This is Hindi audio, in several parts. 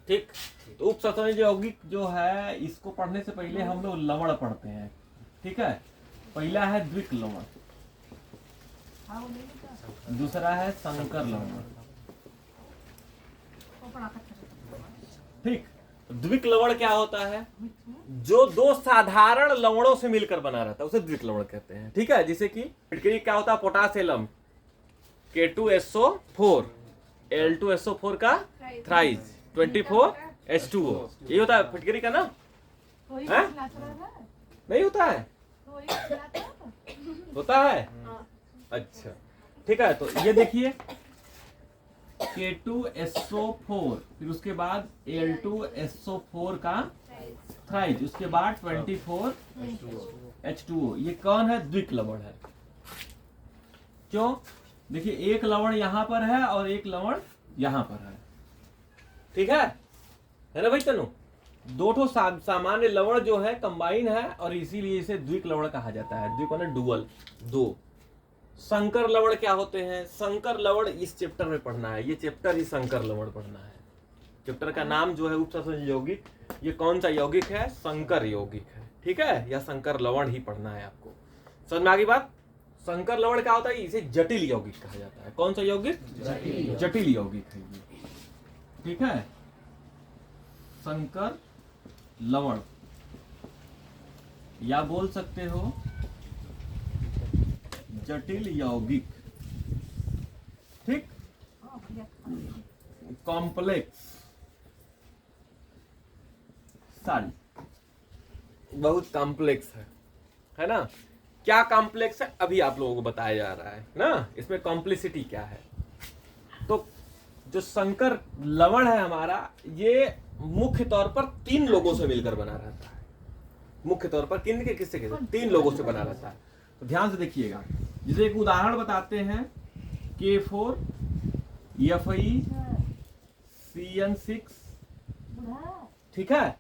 ठीक। तो उपसंयोजक यौगिक जो है इसको पढ़ने से पहले हम लोग लवण पढ़ते हैं। ठीक है, पहला है द्विक लवण, दूसरा है संकर लवण। ठीक, द्विक लवण क्या होता है? जो दो साधारण लवणों से मिलकर बना रहता है उसे द्विक लवण कहते हैं। ठीक है, जैसे कि फिटकरी क्या होता है? पोटास एलम, K2SO4, Al2SO4 का थ्राइज, 24H2O, ये होता है फिटकरी का नाम? नहीं होता है? होता है? अच्छा, ठीक है। तो ये देखिए K2SO4, फिर उसके बाद Al2SO4 का थ्राइज, उसके बाद 24H2O। ये कौन है? द्विक लवण है। क्यों? देखिए, एक लवण यहां पर है और एक लवण यहां पर है। ठीक है ना भाई तनु? दो ठो सामान्य लवण जो है कंबाइन है और इसीलिए इसे द्विक लवण कहा जाता है। द्विक माने डुअल, दो। संकर लवण क्या होते हैं? संकर लवण इस चैप्टर में पढ़ना है, ये चैप्टर ही संकर लवण पढ़ना है। चैप्टर का नाम जो है उपसंयोजक यौगिक, ये कौन सा यौगिक है? संकर यौगिक है। ठीक है, या संकर लवण ही पढ़ना है आपको। समझ में आ गई बात? संकर लवण क्या होता है? इसे जटिल यौगिक कहा जाता है। कौन सा यौगिक? जटिल यौगिक है ये। ठीक है, संकर लवण या बोल सकते हो जटिल यौगिक। ठीक, कॉम्प्लेक्स साल, बहुत कॉम्प्लेक्स है ना? क्या कॉम्प्लेक्स है अभी आप लोगों को बताया जा रहा है ना, इसमें कॉम्प्लेक्सिटी क्या है। तो जो संकर लवण है हमारा, ये मुख्य तौर पर तीन लोगों से मिलकर बना रहता है। मुख्य तौर पर किन के किससे? तीन लोगों से बना रहता है। तो ध्यान से देखिएगा, जैसे एक उदाहरण बताते हैं, K4Fe CN6। ठीक है,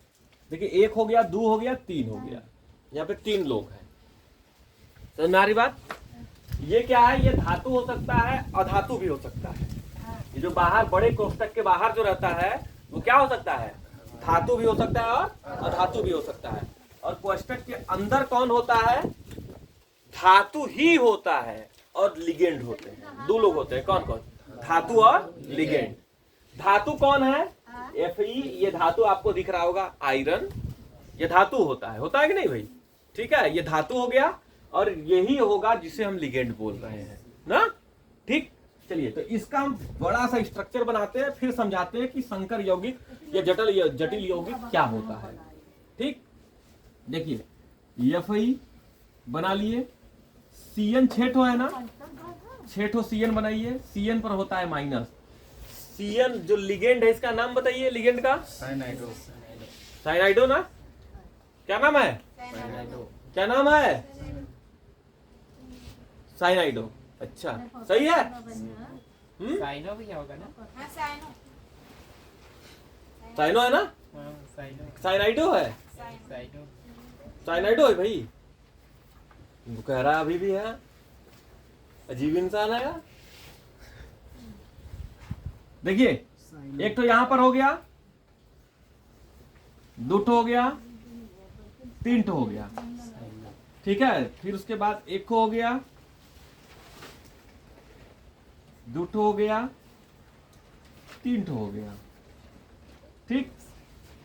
देखिए, एक हो गया, दो हो गया, तीन हो गया, यहाँ पे तीन लोग हैं। समझ में आ रही बात? ये क्या है? ये धातु हो सकता है, अधातु भी हो सकता है। ये जो बाहर बड़े कोष्टक के बाहर जो रहता है वो क्या हो सकता है? धातु भी हो सकता है और अधातु भी हो सकता है। और कोष्टक के अंदर कौन होता है? धातु ही होता है और लिगेंड होते हैं। दो लोग होते हैं, कौन कौन? धातु और लिगेंड। धातु कौन है? Fe, ये धातु आपको दिख रहा होगा, आयरन, ये धातु होता है कि नहीं भाई? ठीक है, ये धातु हो गया और यही होगा जिसे हम लिगेंड बोल रहे हैं ना। ठीक, चलिए, तो इसका हम बड़ा सा स्ट्रक्चर बनाते हैं, फिर समझाते हैं कि संकर यौगिक या जटिल यौगिक क्या होता है। ठीक, देखिए, Fe बना लिए, CN 6 है ना, 6 CN बनाइए, CN पर होता है माइनस। CN जो लिगेंड है, इसका नाम बताइए लिगेंड का। साइनाइडो ना? क्या नाम है? क्या नाम है? साइनाइडो। अच्छा, सही है। साइनो भी होगा ना? साइनो है ना? साइनाइडो है, साइनाइडो है भाई। वो कह रहा अभी भी है, अजीब इंसान है यार। देखिए, एक तो यहां पर हो गया, दो ठो हो गया, तीन ठो हो गया। ठीक है, फिर उसके बाद एक हो गया, दो ठो हो गया, तीन ठो हो गया। ठीक,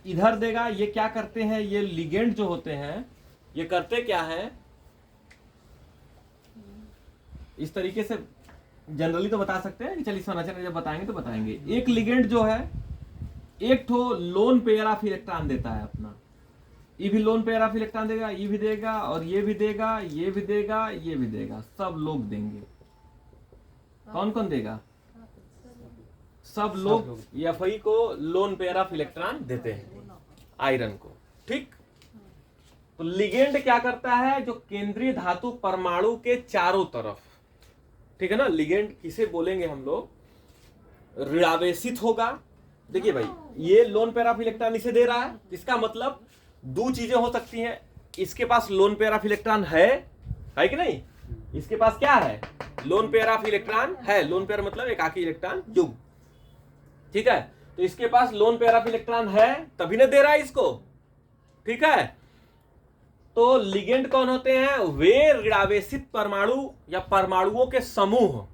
इधर देगा। ये क्या करते हैं? ये लिगेंड जो होते हैं ये करते क्या है? इस तरीके से जनरली तो बता सकते हैं कि चलिए संरचना जब बताएंगे तो बताएंगे। एक लिगेंड जो है एक ठो लोन पेयर ऑफ इलेक्ट्रॉन देता है अपना, ये भी लोन पेयर ऑफ इलेक्ट्रॉन देगा, ये भी देगा और ये भी देगा, ये भी देगा, ये भी देगा, सब लोग देंगे। कौन कौन देगा? सब लोग Fe को लोन पेयर ऑफ इलेक्ट्रॉन देते हैं, आयरन को। ठीक, तो लिगेंड क्या करता है? जो केंद्रीय धातु परमाणु के चारों तरफ, ठीक है ना, लिगेंड किसे बोलेंगे हम लोग? ऋणावेशित होगा। देखिए भाई, ये लोन पेयर ऑफ इलेक्ट्रॉन इसे दे रहा है, इसका मतलब दो चीजें हो सकती हैं। इसके पास लोन पेयर ऑफ इलेक्ट्रॉन है कि नहीं? इसके पास क्या है? लोन पेयर ऑफ इलेक्ट्रॉन है। लोन पेयर मतलब एकाकी इलेक्ट्रॉन युग्म। ठीक है, तो इसके पास लोन पेयर ऑफ इलेक्ट्रॉन है तभी ना दे रहा है इसको, ठीक है। तो लिगेंड कौन होते हैं? वे ऋणावेशित परमाणु या परमाणुओं के समूह,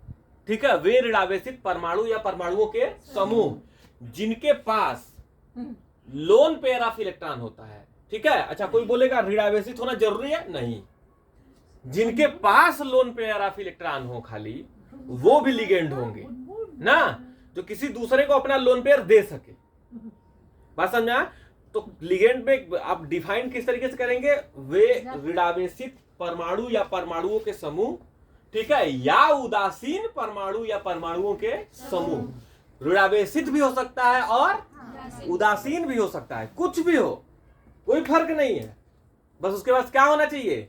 ठीक है, वे ऋणावेशित परमाणु या परमाणुओं के समूह जिनके पास लोन पेयर ऑफ इलेक्ट्रॉन होता है, ठीक है। अच्छा, कोई बोलेगा ऋणावेशित होना जरूरी है? नहीं, जिनके पास लोन पेयर ऑफ इलेक्ट्रॉन हो खाली वो भी लिगेंड होंगे ना, जो किसी दूसरे को अपना लोन पेयर दे सके। बात समझा? तो लिगेंड में आप डिफाइन किस तरीके से करेंगे? वे ऋणावेशित परमाणु या परमाणुओं के समूह, ठीक है, या उदासीन परमाणु या परमाणुओं के समूह। ऋणावेशित भी हो सकता है और उदासीन भी हो सकता है, कुछ भी हो, कोई फर्क नहीं है। बस उसके पास क्या होना चाहिए?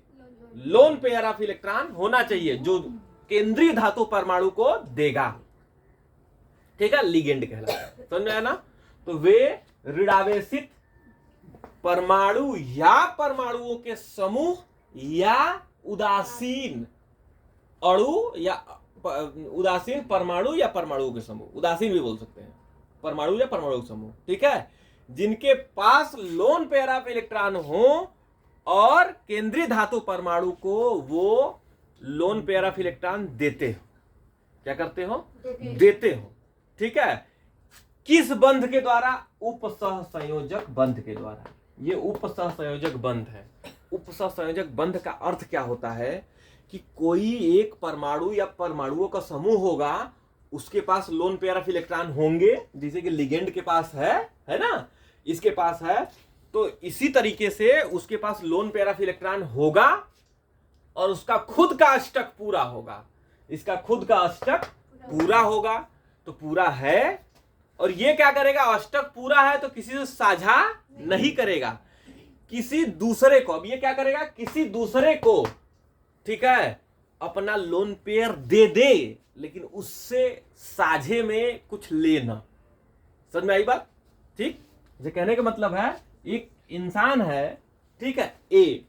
लोन पेयर ऑफ इलेक्ट्रॉन होना चाहिए जो केंद्रीय धातु परमाणु को देगा, ठीक है, लिगेंड कहलाता है। समझ में आया ना? तो वे ऋणावेशित परमाणु या परमाणुओं के समूह या उदासीन अणु या उदासीन परमाणु या परमाणुओं के समूह, उदासीन भी बोल सकते हैं, परमाणु या परमाणु के समूह, ठीक है, जिनके पास लोन पेयर ऑफ इलेक्ट्रॉन हो और केंद्रीय धातु परमाणु को वो लोन पेयर ऑफ इलेक्ट्रॉन देते हो। क्या करते हो? देते हो, ठीक है। किस बंध के द्वारा? उपसहसंयोजक बंध के द्वारा। ये उपसहसंयोजक बंध है। उपसहसंयोजक बंध का अर्थ क्या होता है कि कोई एक परमाणु या परमाणुओं का समूह होगा, उसके पास लोन पेयर ऑफ इलेक्ट्रॉन होंगे, जैसे कि लिगेंड के पास है ना, इसके पास है, तो इसी तरीके से उसके पास लोन पेयर ऑफ इलेक्ट्रॉन होगा और उसका खुद का अष्टक पूरा होगा, इसका खुद का अष्टक पूरा होगा, तो पूरा है। और ये क्या करेगा? अष्टक पूरा है तो किसी से साझा नहीं करेगा, किसी दूसरे को। अब ये क्या करेगा? किसी दूसरे को, ठीक है, अपना लोन पेयर दे दे, लेकिन उससे साझे में कुछ लेना। समझ में आई बात? ठीक, ये कहने का मतलब है एक इंसान है, ठीक है, ए,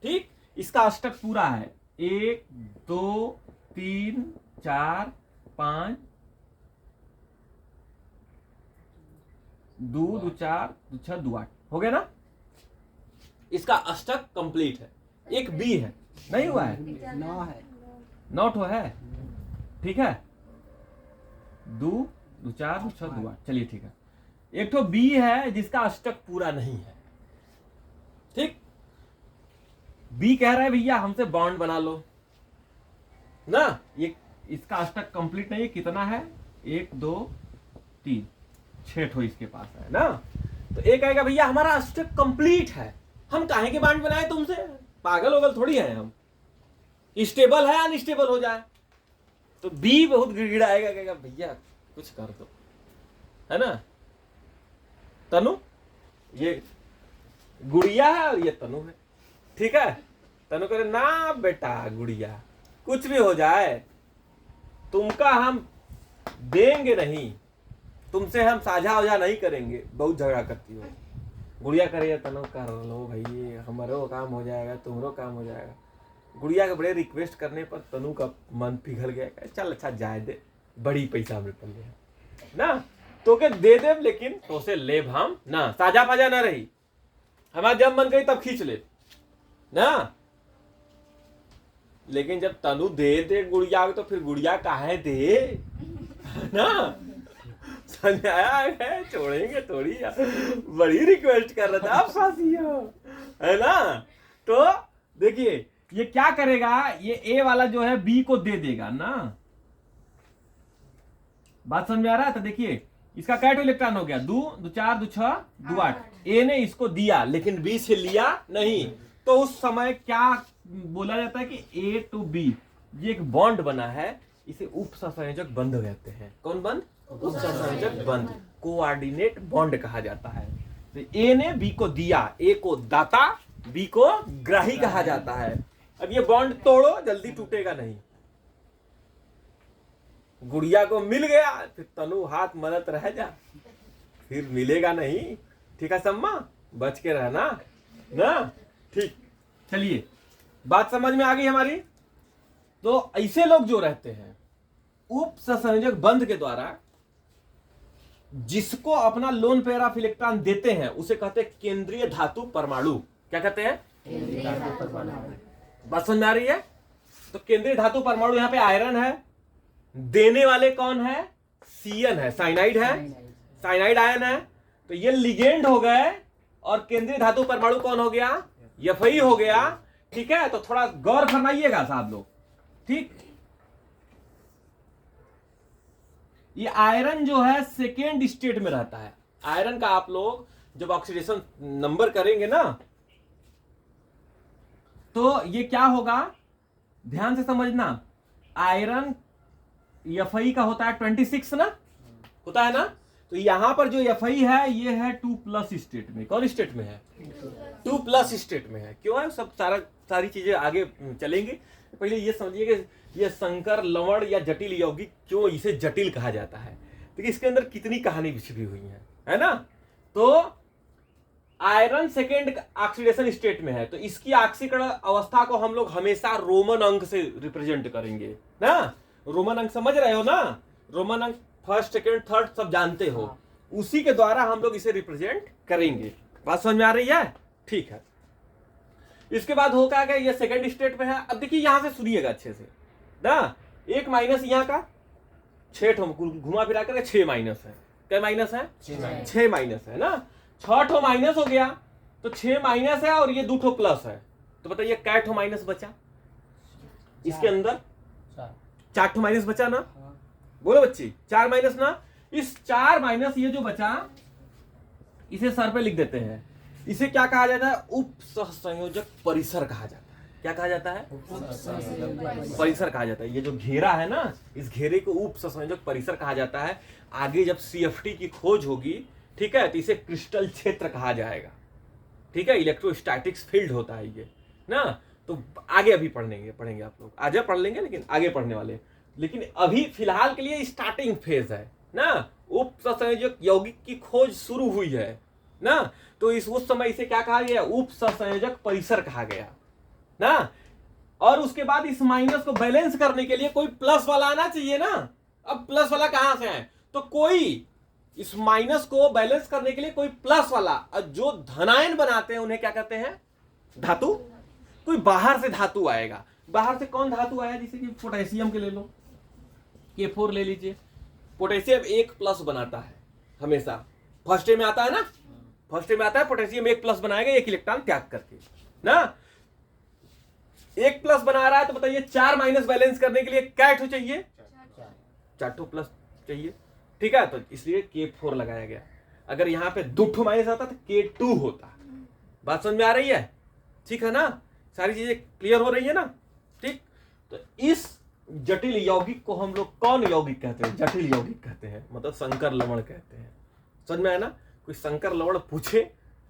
ठीक, इसका अष्टक पूरा है, 1 2 3 4 5 2 2 4 2 6 2 8 हो गया ना, इसका अष्टक कंप्लीट है। एक बी है, नहीं हुआ है, 9 है, 9 ठो है, ठीक है, 2 2 4 2 6 2 8, चलिए ठीक है। एक तो बी है जिसका अष्टक पूरा नहीं है, ठीक। बी कह रहा है भैया हमसे बॉन्ड बना लो ना, ये इसका अष्टक कंप्लीट नहीं है, कितना है? 1 2 3 6 ठो इसके पास है ना। तो एक कहेगा भैया हमारा अष्टक कंप्लीट है, हम काहे के बॉन्ड बनाए तुमसे? पागल वगल थोड़ी है हम, स्टेबल है अनस्टेबल हो जाए। तो बी बहुत गिड़गिड़ाएगा, कहेगा भैया कुछ कर दो, है ना। तनु, ये गुड़िया है और ये तनु है, ठीक है। तनु करे ना बेटा गुड़िया, कुछ भी हो जाए तुमका हम देंगे नहीं, तुमसे हम साझा उझा नहीं करेंगे, बहुत झगड़ा करती हो। गुड़िया करे तनु कर लो भाई, हमारो काम हो जाएगा, तुम्हारो काम हो जाएगा। गुड़िया के बड़े रिक्वेस्ट करने पर तनु का मन पिघल गया, चल अच्छा जाए दे, बड़ी पैसा निकल गया ना, तो के दे दे, लेकिन तो से लेब हम ना, साझा फाजा ना रही, हमारा जब मन करी तब खींच ले ना। लेकिन जब तनु दे दे गुड़िया तो फिर गुड़िया काहे दे ना, समझ आया है? छोड़ेंगे थोड़ी, बड़ी रिक्वेस्ट कर रहा था आप साथी हो, है ना। तो देखिए ये क्या करेगा, ये ए वाला जो है बी को दे देगा ना, बात समझ में आ रहा है? तो देखिए इसका कैट इलेक्ट्रॉन हो गया 2 2 4 2 6 2 8, ए ने इसको दिया लेकिन बी से लिया नहीं, तो उस समय क्या बोला जाता है कि ए टू बी ये एक बॉन्ड बना है, इसे उपसहसंयोजक बंध कहते हैं। कौन बंध? उपसहसंयोजक बंध, कोऑर्डिनेट बॉन्ड कहा जाता है। तो ए ने बी को दिया, ए को दाता, बी को ग्राही कहा जाता है। अब ये बॉन्ड तोड़ो, जल्दी टूटेगा नहीं। गुड़िया को मिल गया, फिर तनु हाथ मदद रह जा, फिर मिलेगा नहीं, ठीक है सम्मा, बच के रहना ना, ठीक। चलिए बात समझ में आ गई हमारी। तो ऐसे लोग जो रहते हैं उपसहसंयोजक बंध के द्वारा जिसको अपना लोन पेयर ऑफ इलेक्ट्रॉन देते हैं उसे कहते हैं केंद्रीय धातु परमाणु। क्या कहते हैं? बात समझ में आ रही है? तो केंद्रीय धातु परमाणु यहां पे आयरन है, देने वाले कौन है? सीएन है, साइनाइड है, साइनाइड आयन है। तो ये लिगेंड हो गए और केंद्रीय धातु परमाणु कौन हो गया? Fe हो गया। ठीक है, तो थोड़ा गौर फरमाइएगा साहब लोग। ठीक, ये आयरन जो है सेकेंड स्टेट में रहता है। आयरन का आप लोग जब ऑक्सीडेशन नंबर करेंगे ना तो ये क्या होगा, ध्यान से समझना। आयरन Fe का होता है 26 ना, होता है ना। तो यहां पर जो Fe है ये है 2+ स्टेट में। कौन स्टेट में है? 2+ स्टेट में है। क्यों है? सब सारी चीजें आगे चलेंगे। पहले ये समझिए कि ये संकर लवण या जटिल यौगिक, क्यों इसे जटिल कहा जाता है? देखिए इसके अंदर कितनी कहानी छिपी हुई है ना। तो आयरन सेकेंड ऑक्सीडेशन स्टेट में है, तो इसकी ऑक्सीकरण अवस्था को हम लोग हमेशा रोमन अंक से रिप्रेजेंट करेंगे ना। रोमन अंक समझ रहे हो ना? रोमन अंक फर्स्ट सेकेंड थर्ड सब जानते हो, उसी के द्वारा हम लोग इसे रिप्रेजेंट करेंगे। बात समझ में आ रही है? ठीक है। इसके बाद हो क्या, ये सेकेंड स्टेट में है। अब देखिए यहां से सुनिएगा अच्छे से ना। एक माइनस यहाँ का 6 घुमा फिरा कर 6 माइनस है। क्या माइनस है? 6 माइनस है ना। 6 माइनस हो गया तो 6 माइनस है और ये 2 प्लस है। तो बताइए कै माइनस बचा इसके अंदर? 4 माइनस बचा ना। बोलो बच्ची, 4 माइनस ना। इस 4 माइनस ये जो बचा इसे सर पे लिख देते हैं। इसे क्या कहा जाता है? उप सहसंयोजक परिसर कहा जाता है। क्या कहा जाता है? परिसर कहा जाता है। ये जो घेरा है ना, इस घेरे को उप सहसंयोजक परिसर कहा जाता है। आगे जब CFT की खोज होगी, ठीक है, तो इसे क्रिस्टल क्षेत्र कहा जाएगा। ठीक है, इलेक्ट्रोस्टैटिक्स फील्ड होता है ये ना। तो आगे अभी पढ़ेंगे आप लोग, आज पढ़ लेंगे लेकिन आगे पढ़ने वाले। लेकिन अभी फिलहाल के लिए स्टार्टिंग फेज है ना। उप सहसंयोजक यौगिक की खोज शुरू हुई है ना। तो उस समय इसे क्या कहा गया? उप सहसंयोजक परिसर कहा गया ना। और उसके बाद इस माइनस को बैलेंस करने के लिए कोई प्लस वाला आना चाहिए ना। अब प्लस वाला कहां से है? तो कोई इस माइनस को बैलेंस करने के लिए कोई प्लस वाला, जो धनायन बनाते हैं उन्हें क्या कहते हैं? धातु। कोई बाहर से धातु आएगा। बाहर से कौन धातु आया? जैसे कि पोटेशियम के ले लो, K4 ले लीजिए। पोटेशियम 1+ बनाता है हमेशा। फर्स्ट में आता है ना, फर्स्ट में आता है पोटेशियम 1+ बनाएगा 1 इलेक्ट्रॉन त्याग करके ना। 1+ बना रहा है तो बताइए 4 माइनस बैलेंस करने के लिए क्या ठो चाहिए? 4 प्लस चाहिए। ठीक है, तो इसलिए K4 लगाया गया। अगर यहां पे 2 माइनस आता तो K2 होता। बात समझ में आ रही है? ठीक है ना, सारी चीजें क्लियर हो रही है ना। ठीक, तो इस जटिल यौगिक को हम लोग कौन यौगिक कहते हैं? जटिल यौगिक कहते हैं, मतलब संकर लवण कहते हैं। समझ में आया ना? कोई संकर लवण पूछे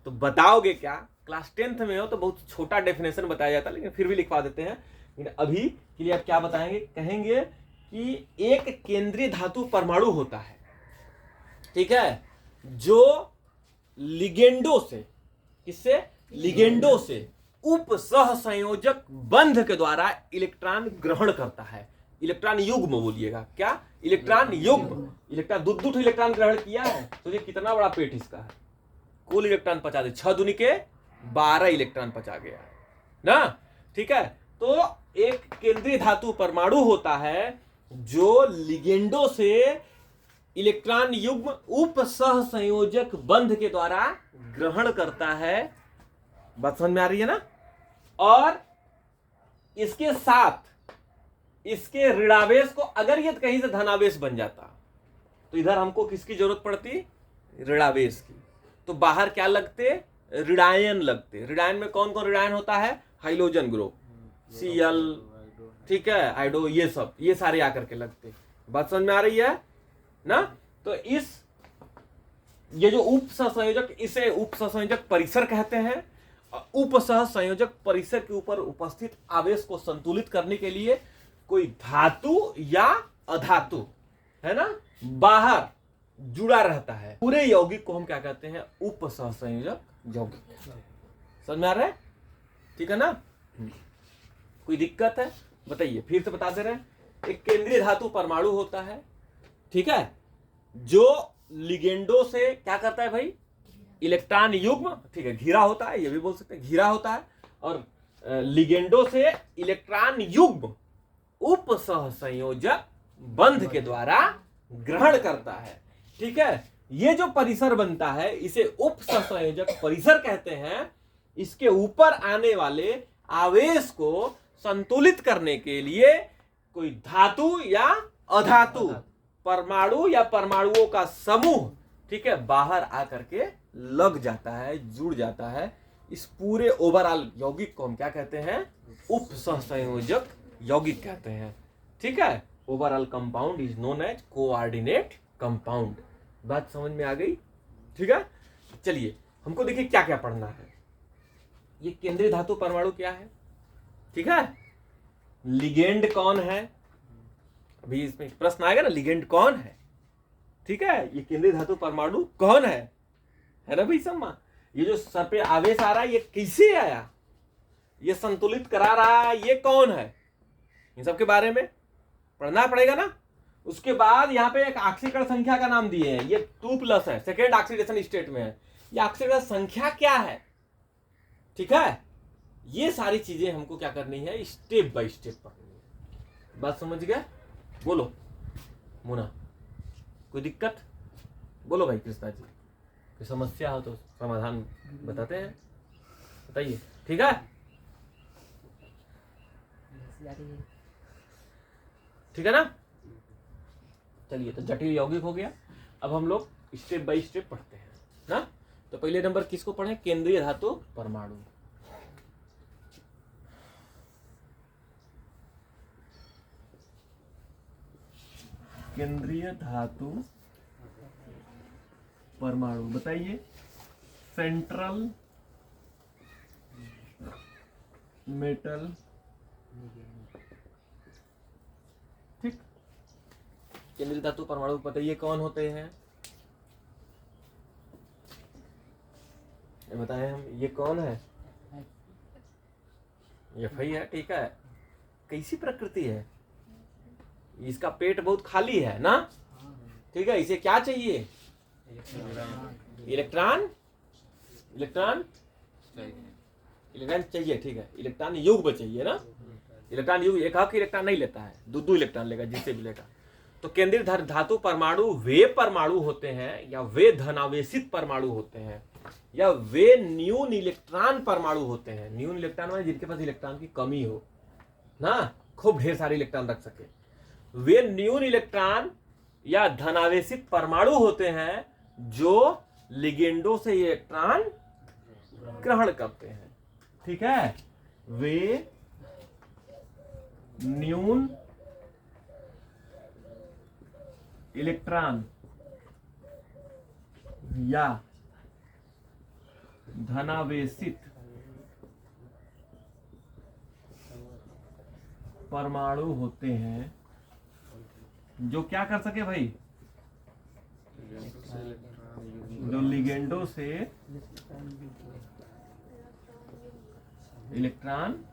तो बताओगे क्या? क्लास 10th में हो तो बहुत छोटा डेफिनेशन बताया जाता है, लेकिन फिर भी लिखवा देते हैं। लेकिन अभी के लिए आप क्या बताएंगे? कहेंगे कि एक केंद्रीय धातु परमाणु होता है, ठीक है, जो लिगेंडो से, किससे? लिगेंडो से उप सहसंयोजक बंध के द्वारा इलेक्ट्रॉन ग्रहण करता है। इलेक्ट्रॉन युग्म बोलिएगा। क्या? इलेक्ट्रॉन युग्म। इलेक्ट्रॉन 2 इलेक्ट्रॉन ग्रहण किया है तो ये कितना बड़ा पेट इसका है। कुल इलेक्ट्रॉन 50 6 दूनी के 12 इलेक्ट्रॉन पचा गया ना। ठीक है, तो एक केंद्रीय धातु परमाणु होता है जो लिगेंडो से इलेक्ट्रॉन युग्म उप सहसंयोजक बंध के द्वारा ग्रहण करता है। बात समझ में आ रही है ना। और इसके साथ इसके ऋणावेश को, अगर ये कहीं से धनावेश बन जाता तो इधर हमको किसकी जरूरत पड़ती? ऋणावेश की। तो बाहर क्या लगते? ऋणायन लगते। ऋणायन में कौन कौन ऋणायन होता है? हाइड्रोजन ग्रुप, Cl, ठीक है, आइडो, ये सब, ये सारे आकर के लगते। बात समझ में आ रही है ना। तो ये जो उप सहसंयोजक, इसे उप सहसंयोजक परिसर कहते हैं। उप सहसंयोजक परिसर के ऊपर उपस्थित आवेश को संतुलित करने के लिए कोई धातु या अधातु, है ना, बाहर जुड़ा रहता है। पूरे यौगिक को हम क्या कहते हैं? उप सहसंयोजक यौगिक। समझ में आ रहा है? ठीक है ना। कोई दिक्कत है बताइए, फिर से बता दे रहे हैं। एक केंद्रीय धातु परमाणु होता है, ठीक है, जो लिगेंडो से क्या करता है भाई, इलेक्ट्रॉन युग्म, ठीक है, घिरा होता है, ये भी बोल सकते हैं घिरा होता है, और लिगेंडो से इलेक्ट्रॉन युग्म उप सहसंयोजक बंध के द्वारा ग्रहण करता है। ठीक है, ये जो परिसर बनता है इसे उप सहसंयोजक परिसर कहते हैं। इसके ऊपर आने वाले आवेश को संतुलित करने के लिए कोई धातु या अधातु, परमाणु या परमाणुओं का समूह, ठीक है, बाहर आकर के लग जाता है, जुड़ जाता है। इस पूरे ओवरऑल यौगिक को हम क्या कहते हैं, उप सहसंयोजक यौगिक कहते हैं। ठीक है, overall compound is known as coordinate compound. बात समझ में आ गई? ठीक है, चलिए हमको देखिए क्या क्या पढ़ना है। ये केंद्रीय धातु परमाणु क्या है, ठीक है, लिगेंड कौन है, अभी इसमें प्रश्न आएगा ना, लिगेंड कौन है, ठीक है, ये केंद्रीय धातु परमाणु कौन है ना भाई सम्मा। ये जो सर पे आवेश आ रहा है ये कैसे आया, ये संतुलित करा रहा है, ये कौन है, इन सब के बारे में पढ़ना पड़ेगा ना। उसके बाद यहाँ पे एक ऑक्सीकरण संख्या का नाम दिए हैं, ये 2+ है, सेकेंड ऑक्सीडेशन स्टेट में है, ये ऑक्सीकरण संख्या क्या है, ठीक है। ये सारी चीजें हमको क्या करनी है, स्टेप बाय स्टेप पढ़नी है। बात समझ गया? बोलो मुना, कोई दिक्कत? बोलो भाई कृष्णा जी, कोई समस्या हो तो समाधान बताते हैं, बताइए, ठीक है, ठीक है ना। चलिए, तो जटिल यौगिक हो गया। अब हम लोग स्टेप बाय स्टेप पढ़ते हैं ना। तो पहले नंबर किसको पढ़े, केंद्रीय धातु परमाणु। केंद्रीय धातु परमाणु बताइए। सेंट्रल मेटल, ठीक, केंद्रीय धातु परमाणु बताइए कौन होते हैं, ये बताएं हम, ये कौन है, ये फई है, ठीक है। कैसी प्रकृति है, इसका पेट बहुत खाली है ना, ठीक है। इसे क्या चाहिए, इलेक्ट्रॉन, इलेक्ट्रॉन चाहिए, ठीक है। इलेक्ट्रॉन युग्म चाहिए ना, इलेक्ट्रॉन युग्म एक हक इलेक्ट्रॉन नहीं लेता है, दो इलेक्ट्रॉन लेगा, जिससे भी लेगा। तो केंद्रीय धातु परमाणु वे परमाणु होते हैं, या वे धनावेशित परमाणु होते हैं, या वे न्यून इलेक्ट्रॉन परमाणु होते हैं। न्यून इलेक्ट्रॉन में जिनके पास इलेक्ट्रॉन की कमी हो ना, खूब ढेर सारे इलेक्ट्रॉन रख सके, वे न्यून इलेक्ट्रॉन या धनावेशित परमाणु होते हैं जो लिगेंडो से इलेक्ट्रॉन ग्रहण करते हैं, ठीक है। वे न्यून इलेक्ट्रॉन या धनावेशित परमाणु होते हैं जो क्या कर सके भाई, जो लिगेंडो से इलेक्ट्रॉन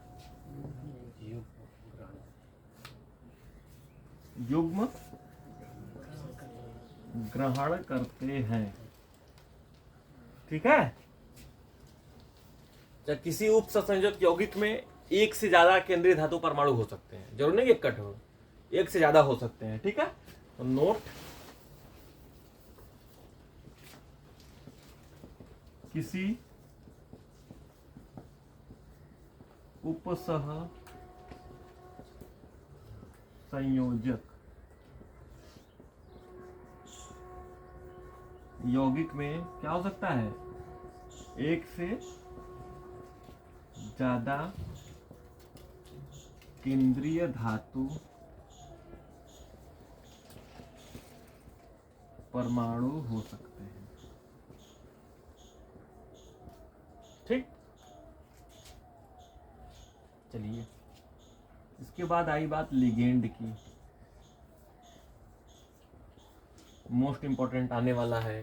युग्म ग्रहण करते हैं, ठीक है। जब किसी उप सहसंयोजक यौगिक में एक से ज्यादा केंद्रीय धातु परमाणु हो सकते हैं, जरूर नहीं एक कट हो, एक से ज्यादा हो सकते हैं, ठीक है। तो नोट, किसी उपसह संयोजक यौगिक में क्या हो सकता है, एक से ज्यादा केंद्रीय धातु परमाणु हो सकते हैं, ठीक। चलिए, इसके बाद आई बात लिगेंड की, मोस्ट इंपॉर्टेंट आने वाला है,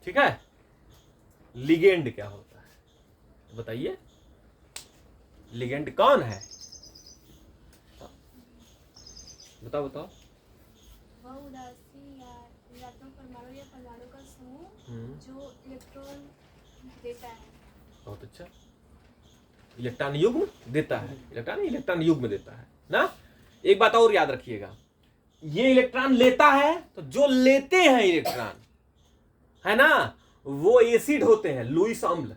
ठीक है। लिगेंड क्या होता है बताइए, लिगेंड कौन है, बताओ बताओ। बहुराशि या धातु परमाणु या परमाणु का समूह हम्म, जो इलेक्ट्रॉन देता है। बहुत अच्छा। इलेक्ट्रॉन युग्म देता है, इलेक्ट्रॉन युग्म देता है ना। एक बात और याद रखिएगा, ये इलेक्ट्रॉन लेता है तो जो लेते हैं इलेक्ट्रॉन है ना वो एसिड होते हैं, लुईस अम्ल,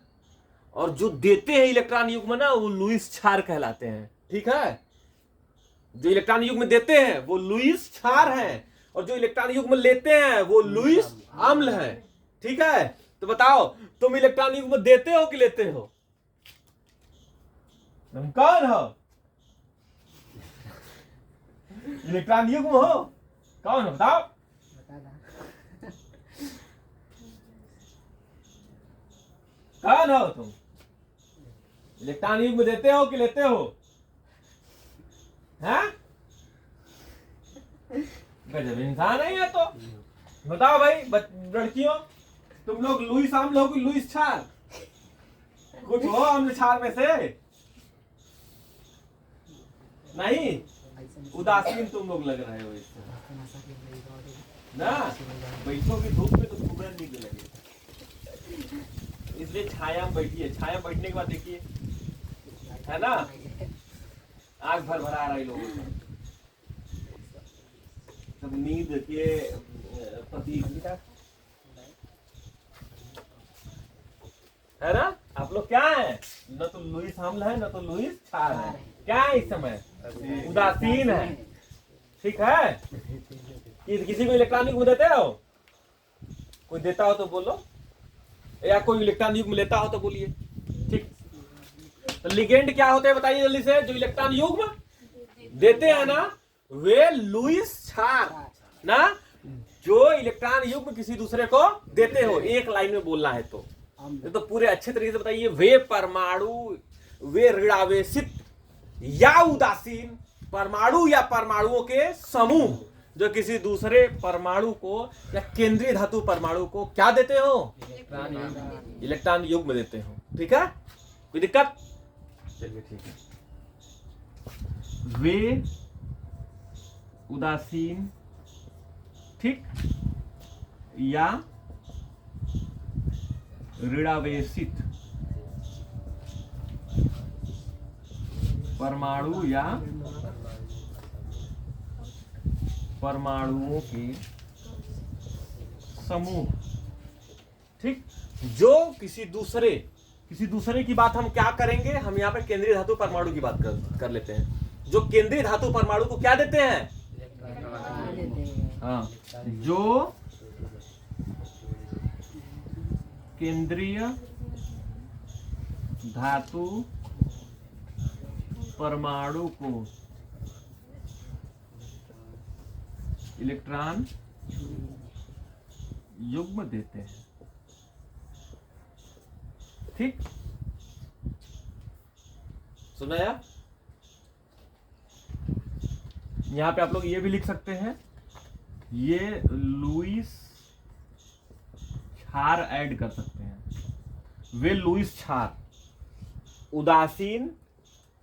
और जो देते हैं इलेक्ट्रॉन युग्म ना वो लुईस क्षार कहलाते हैं। ठीक है, जो इलेक्ट्रॉन युग्म देते हैं वो लुईस क्षार है, और जो इलेक्ट्रॉन युग्म लेते हैं वो लुईस अम्ल है। ठीक है, तो बताओ तुम इलेक्ट्रॉन युग्म देते हो कि लेते हो? तुम कौन हो? इलेक्ट्रॉन युग्म हो? कौन हो बताओ? कौन हो तुम? इलेक्ट्रॉन युग्म देते हो कि लेते हो? हैं? गजब इंसान है ये तो। बताओ भाई लड़कियों, तुम लोग लुईस अम्ल हो कि लुईस क्षार? कुछ हो अम्ल क्षार में से? नहीं, उदासीन तुम लोग लग रहे हो इससे ना। बैठोगे धूप में तो घूमने नींद लगे, इसलिए छाया में बैठिए। छाया में बैठने के बाद देखिए, है ना, आंख भर भरा रहा है लोगों को, सब नींद के प्रतीक है ना। आप लोग क्या है, न तो लुईस अम्ल है न तो लुईस क्षार है। क्या है इस समय? उदासीन है। ठीक है, किसी को इलेक्ट्रॉन युग्म देते हो? कोई देता हो तो बोलो, या कोई इलेक्ट्रॉन युग्म लेता हो तो बोलिए। ठीक, तो लिगेंड क्या होते हैं बताइए जल्दी से। जो इलेक्ट्रॉन युग्म देते हैं ना वे लुईस क्षार ना, जो इलेक्ट्रॉन युग्म किसी दूसरे को देते हो। एक लाइन में बोलना है तो पूरे अच्छे तरीके से बताइए। वे परमाणु, वे ऋणावेशित या उदासीन परमाणु या परमाणुओं के समूह जो किसी दूसरे परमाणु को या केंद्रीय धातु परमाणु को क्या देते हो? इलेक्ट्रॉन युग्म देते हो। ठीक है, कोई दिक्कत? चलिए ठीक है। वे उदासीन, ठीक, या ऋणावेशित परमाणु या परमाणुओं के समूह, ठीक, जो किसी दूसरे की बात हम क्या करेंगे, हम यहाँ पे केंद्रीय धातु परमाणु की बात कर लेते हैं। जो केंद्रीय धातु परमाणु को क्या देते हैं? हाँ, जो केंद्रीय धातु परमाणु को इलेक्ट्रॉन युग्म देते हैं। ठीक, सुनाया? यहां पे आप लोग ये भी लिख सकते हैं, ये लुईस क्षार ऐड कर सकते हैं। वे लुईस क्षार उदासीन,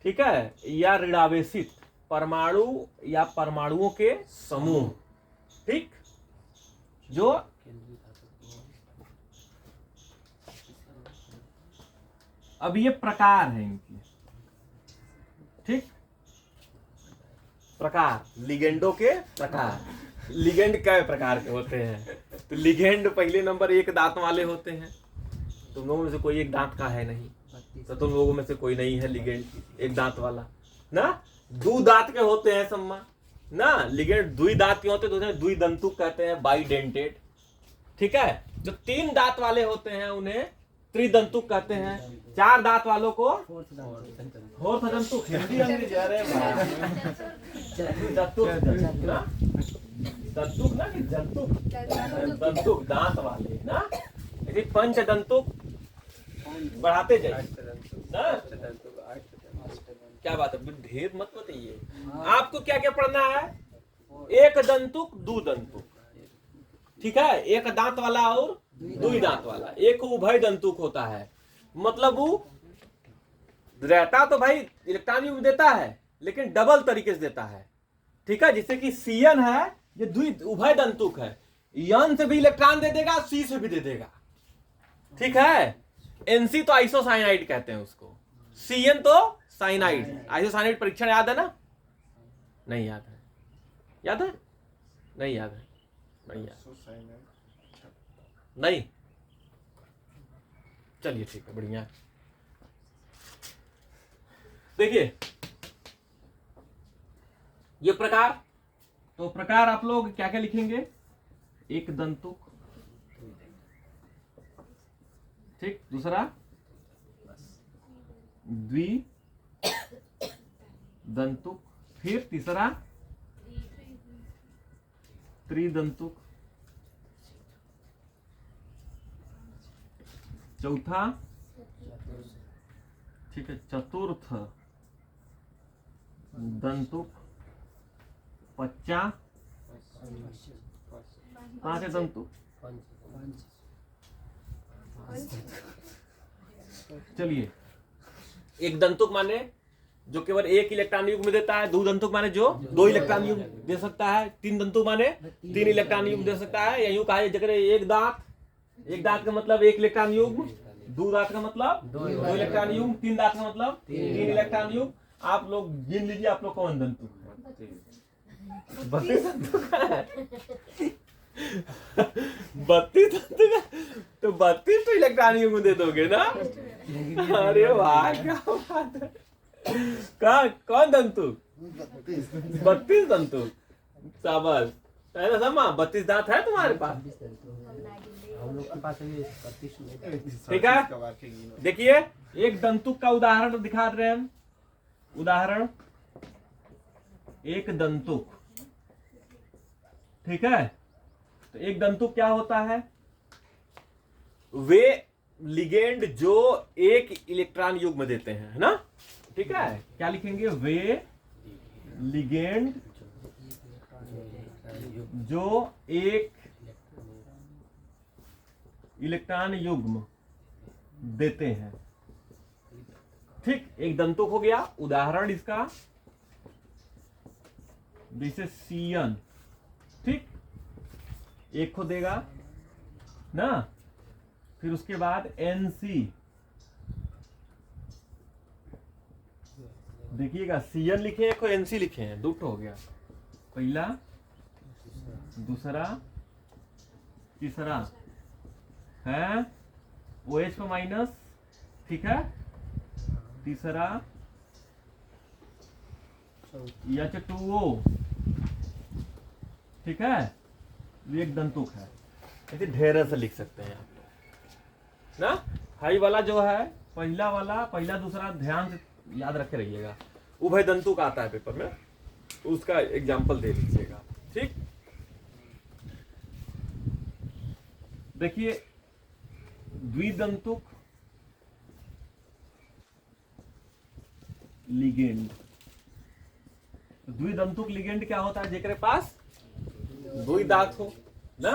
ठीक है, या ऋणावेशित परमाणु या परमाणुओं के समूह, ठीक, जो अब ये प्रकार है इनकी। ठीक, प्रकार, लिगेंडों के प्रकार। लिगेंड कई प्रकार के होते हैं? तो लिगेंड पहले नंबर एक दांत वाले होते हैं। तुम लोगों में से कोई एक दांत का है नहीं, तो तुम लोगों में से कोई नहीं है लिगेंड एक दांत वाला ना। दो दांत के होते हैं सम्मा ना, लिगेंड दुई दांत के होते हैं तो उन्हें दुई दंतुक कहते हैं, बाइडेंटेड। ठीक है, जो तीन दांत वाले होते हैं उन्हें त्रिदंतुक कहते हैं। चार दांत वालों को फोर्थ दंतुक। हिंदी अंग्रेजी, अरे दंतुक ना कि जंतुक, दंतुक दांत वाले ना। यदि पंच दंतुक बढ़ाते जाइए ना। क्या बात है, ढेर मत बताइए। आपको क्या क्या पढ़ना है? एक दंतुक, दो दंतुक, ठीक है, एक दांत वाला और दुई दांत वाला। एक उभय दंतुक होता है, मतलब वो रहता तो भाई इलेक्ट्रॉन युग्म देता है लेकिन डबल तरीके से देता है। ठीक है, जिससे कि सीएन है ये उभय दंतुक है, N से भी इलेक्ट्रॉन दे देगा, C से भी दे देगा, ठीक है। NC तो आइसोसाइनाइड कहते हैं उसको, CN तो साइनाइड। आइसोसाइनाइड परीक्षण याद है ना? नहीं याद है? याद है? नहीं याद है? नहीं याद? नहीं, चलिए ठीक है, बढ़िया। देखिए ये प्रकार, तो प्रकार आप लोग क्या क्या लिखेंगे? एक दंतुक, ठीक, दूसरा द्वि दंतुक, फिर तीसरा त्रिदंतुक, चौथा, ठीक है, चतुर्थ दंतुक, पच्चा, पांच दंतुक, चलिए। एक दंतुक माने जो केवल एक इलेक्ट्रॉन युग्म देता है, दो दंतुक माने जो दो इलेक्ट्रॉन युग्म दे सकता है, तीन दंतुक माने तीन इलेक्ट्रॉन युग्म दे सकता है, या यूं कहा जगह एक दांत का मतलब एक इलेक्ट्रॉन युग्म, दो दांत का मतलब दो इलेक्ट्रॉन युग्म, तीन दांत का मतलब तीन इलेक्ट्रॉन युग्म। आप लोग गिन लीजिए आप लोग कौन दंतुक है? 32 दंतुक है। 32 दंतुक है तो 32 तो इलेक्ट्रॉन युग्म दे दोगे ना? अरे वाह, क्या बात है। कौन दंतुक? 32 दंतुक, शाबाश। पहले समा 32 दांत है तुम्हारे पास? हम लोग के पास 32 ठीक है। देखिए एक दंतुक का उदाहरण दिखा रहे हैं हम। उदाहरण, एक दंतुक, ठीक है। तो एक दंतुक क्या होता है? वे लिगेंड जो एक इलेक्ट्रॉन युग्म देते हैं, है ना? ठीक है, क्या लिखेंगे? वे लिगेंड जो एक इलेक्ट्रॉन युग्म देते हैं, ठीक। एक दंतुक हो गया। उदाहरण इसका जैसे CN, ठीक, एक को देगा ना, फिर उसके बाद NC, देखिएगा CN लिखे हैं, एक को NC लिखे हैं, दो हो गया, पहला, दूसरा, तीसरा है, OH को माइनस, ठीक है, तीसरा H2O, ठीक है। ये एक दंतुक है। ऐसे ढेर से लिख सकते हैं आप लोग ना। हाई वाला जो है, पहला वाला, पहला दूसरा ध्यान से याद रखे रहिएगा। उभय दंतुक आता है पेपर में, उसका एग्जाम्पल दे दीजिएगा, ठीक। देखिए द्विदंतुक लिगेंड। द्विदंतुक लिगेंड क्या होता है? जेकरे पास दो ही दांत हो ना,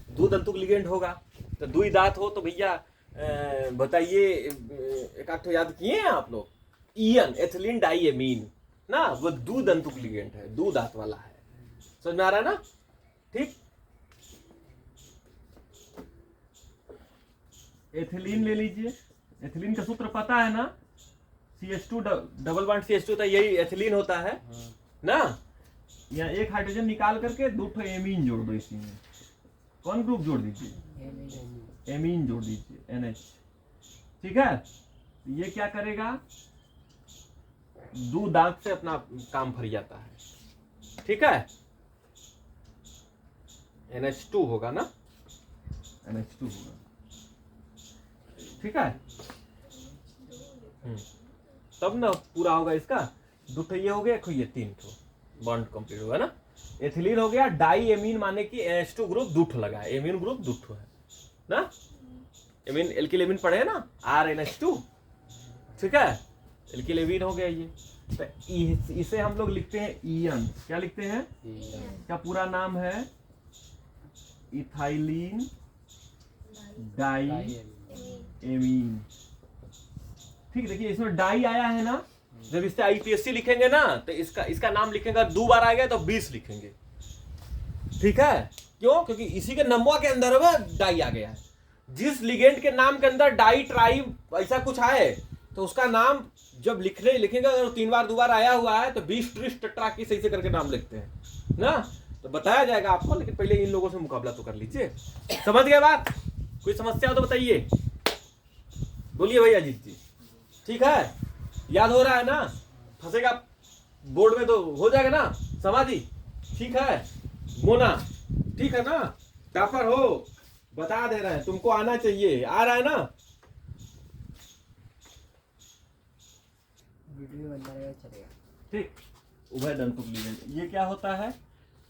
दो दंतुक लिगेंड होगा। तो दो ही दांत हो तो भैया बताइए, एक आध याद किए हैं आप लोग? EN, एथिलीन डाइएमीन ना, वो दो दंतुक लिगेंड है, दो दांत वाला है। समझ में आ रहा है ना? ठीक। एथिलीन ले लीजिए। एथिलीन का सूत्र पता है ना? CH2 डबल बॉन्ड CH2 था, यही एथिलीन होता है ना। यहाँ एक हाइड्रोजन निकाल करके दो ठो एमीन जोड़ दो इसी में। कौन ग्रुप जोड़ दीजिए? एमीन जोड़ दीजिए, NH, ठीक है। ये क्या करेगा? दो दांत से अपना काम भर जाता है, ठीक है। NH2 होगा ना, NH2 होगा, ठीक है। तब ना पूरा होगा इसका। दो ठो ये हो गया, ये तीन ठो बॉन्ड कंप्लीट होगा ना। एथिलीन हो गया। डाई एमीन माने कि NH2 ग्रुप दो ठो लगा है, एमीन ग्रुप दो ठो है ना। एमीन एल्किल एमीन पढ़े हैं ना, RNH2, ठीक है। एल्किल एमीन हो गया ये। तो इसे हम लोग लिखते हैं EN। क्या लिखते हैं? क्या पूरा नाम है? इथाइलिन डाई एमीन, ठीक। देखिए इसमें डाई आया है ना, जब इससे IPSC लिखेंगे ना तो इसका नाम लिखेंगे, दो बार आएगा तो 20 लिखेंगे, ठीक है। क्यों? क्योंकि इसी के नमवा के अंदर में डाई आ गया है। जिस लिगेंड के नाम के अंदर डाई ट्राई ऐसा कुछ आए तो उसका नाम जब लिखेगा अगर 3 बार 2 बार आया हुआ है तो 20 ट्रिस टेट्रा की सही से करके नाम लिखते हैं ना, तो बताया जाएगा आपको, लेकिन पहले इन लोगों से मुकाबला तो कर लीजिए। समझ गए बात? कोई समस्या हो तो बताइए, बोलिए भैया अजीत जी। ठीक है, याद हो रहा है ना? फंसेगा बोर्ड में तो हो जाएगा ना समाधि? ठीक है मोना, ठीक है ना? टॉपर हो, बता दे रहे हैं, तुमको आना चाहिए, आ रहा है ना? वीडियो बन जाएगा, चलेगा। ठीक, उभय दंतुक लिगेंड ये क्या होता है?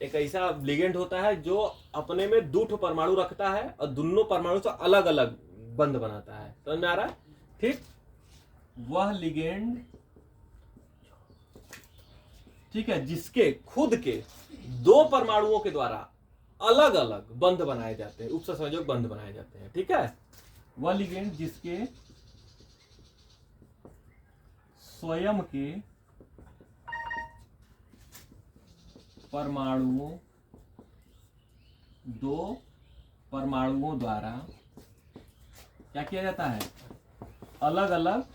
एक ऐसा लिगेंड होता है जो अपने में 2 ठो परमाणु रखता है और दोनों परमाणु से अलग अलग बंध बनाता है। समझ में आ रहा है? ठीक, वह लिगेंड, ठीक है, जिसके खुद के 2 परमाणुओं के द्वारा अलग अलग बंध बनाए जाते हैं, उपसंयोजक बंध बनाए जाते हैं। ठीक है, वह लिगेंड जिसके स्वयं के परमाणुओं 2 परमाणुओं द्वारा क्या किया जाता है? अलग अलग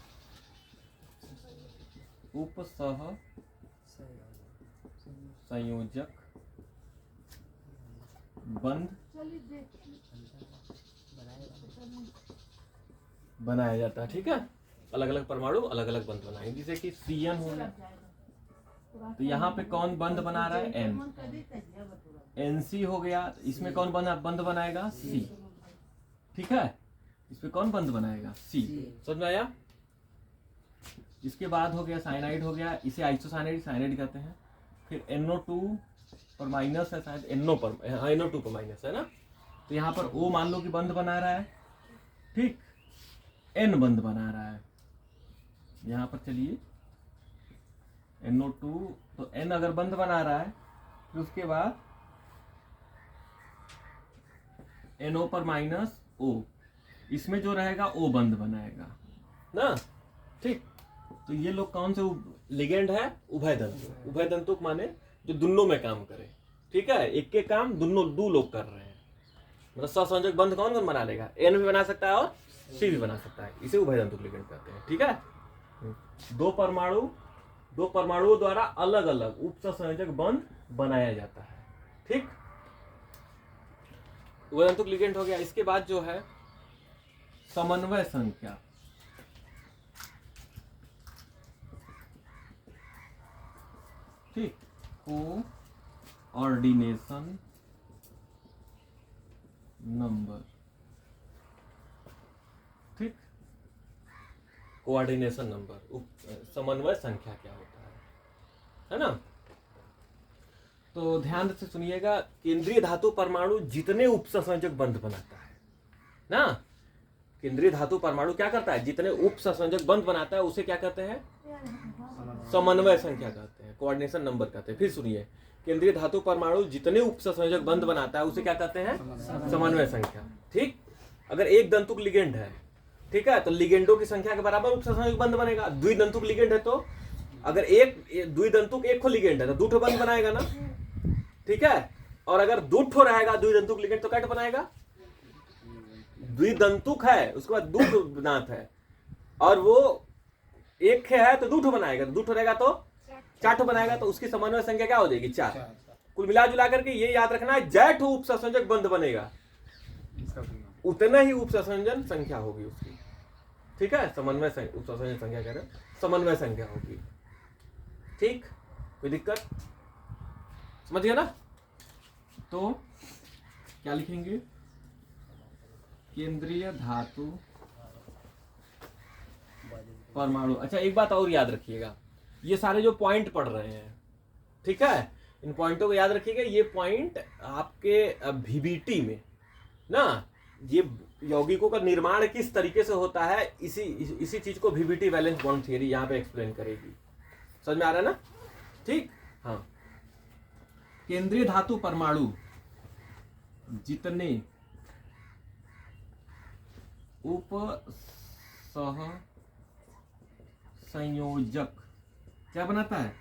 उपसह संयोजक बंध बनाया जाता है। ठीक है, अलग अलग परमाणु अलग अलग बंध बनाएंगे, जैसे कि CN हो गया, तो यहाँ पे कौन बंध बना रहा है? N। NC हो गया, इसमें कौन बंध बनाएगा? C। ठीक है, इस पे कौन बंध बनाएगा? C। समझ में आया? इसके बाद हो गया साइनाइड हो गया, इसे आइसोसाइनाइड साइनाइड कहते हैं। फिर NO2 पर माइनस है शायद, NO2 पर माइनस है ना, तो यहाँ पर O मान लो कि बंध बना रहा है, ठीक, N बंध बना रहा है। यहाँ पर चलिए NO2, तो N अगर बंध बना रहा है फिर उसके बाद NO पर माइनस O, इसमें जो रहेगा O बंध बनाएगा ना। ठीक, तो ये लोग कौन से लिगेंड है? उभय दंतुक। उभय दंतुक माने जो दोनों में काम करे। ठीक है, एक के काम दोनों 2 लोग कर रहे हैं, मतलब सहसंयोजक बंध कौन कौन बना लेगा? N भी बना सकता है और C भी बना सकता है, इसे उभय दंतुक लिगेंड कहते हैं। ठीक है, 2 परमाणुओं द्वारा अलग अलग उपसंयोजक बंध बनाया जाता है। ठीक, उभय दंतुक लिगेंड हो गया। इसके बाद जो है समन्वय संख्या, ठीक, कोऑर्डिनेशन नंबर। ठीक, कोऑर्डिनेशन नंबर, समन्वय संख्या क्या होता है ना? तो ध्यान से सुनिएगा, केंद्रीय धातु परमाणु जितने उपसंयोजक बंध बनाता है ना, केंद्रीय धातु परमाणु क्या करता है? जितने उपसंयोजक बंध बनाता है उसे क्या कहते हैं? समन्वय संख्या कहते हैं, कोऑर्डिनेशन नंबर कहते हैं। फिर सुनिए, केंद्रीय धातु परमाणु जितने उपसंयोजक बंध बनाता है उसे क्या कहते हैं? समन्वय संख्या। ठीक, अगर एक दंतुक लिगेंड है, ठीक है, तो लिगेंडों की संख्या के बराबर उपसंयोजक बंध बनेगा। द्विदंतुक लिगेंड है तो अगर एक द्विदंतुक 1 खो लिगेंड है तो 2 ठो बंध बनाएगा ना। ठीक है, और अगर 2 ठो रहेगा द्विदंतुक लिगेंड तो क्या बनाएगा? द्विदंतुक है, उसके बाद 2 ठो दांत है, और वो 1 है तो 2 ठो बनाएगा, तो 2 ठो रहेगा तो 4 ठो बनाएगा, तो उसकी समन्वय संख्या क्या हो जाएगी? 4। कुल मिला जुला करके ये याद रखना है, जय ठो उपसंयोजक बंध बनेगा उतना ही उपसंयोजन संख्या होगी उसकी। ठीक है, समन्वय उपसंयोजन संख्या कह रहे हैं, समन्वय संख्या होगी। ठीक, कोई दिक्कत? समझ गया ना? तो क्या लिखेंगे? केंद्रीय धातु परमाणु। अच्छा, एक बात और याद रखिएगा, ये सारे जो पॉइंट पढ़ रहे हैं, ठीक है, इन पॉइंटों को याद रखिएगा। ये पॉइंट आपके VBT में ना, ये यौगिकों का निर्माण किस तरीके से होता है, इसी चीज को VBT वैलेंस बॉन्ड थ्योरी यहाँ पे एक्सप्लेन करेगी। समझ में आ रहा है ना? ठीक, हाँ, केंद्रीय धातु परमाणु जितने उपसह संयोजक क्या बनाता है?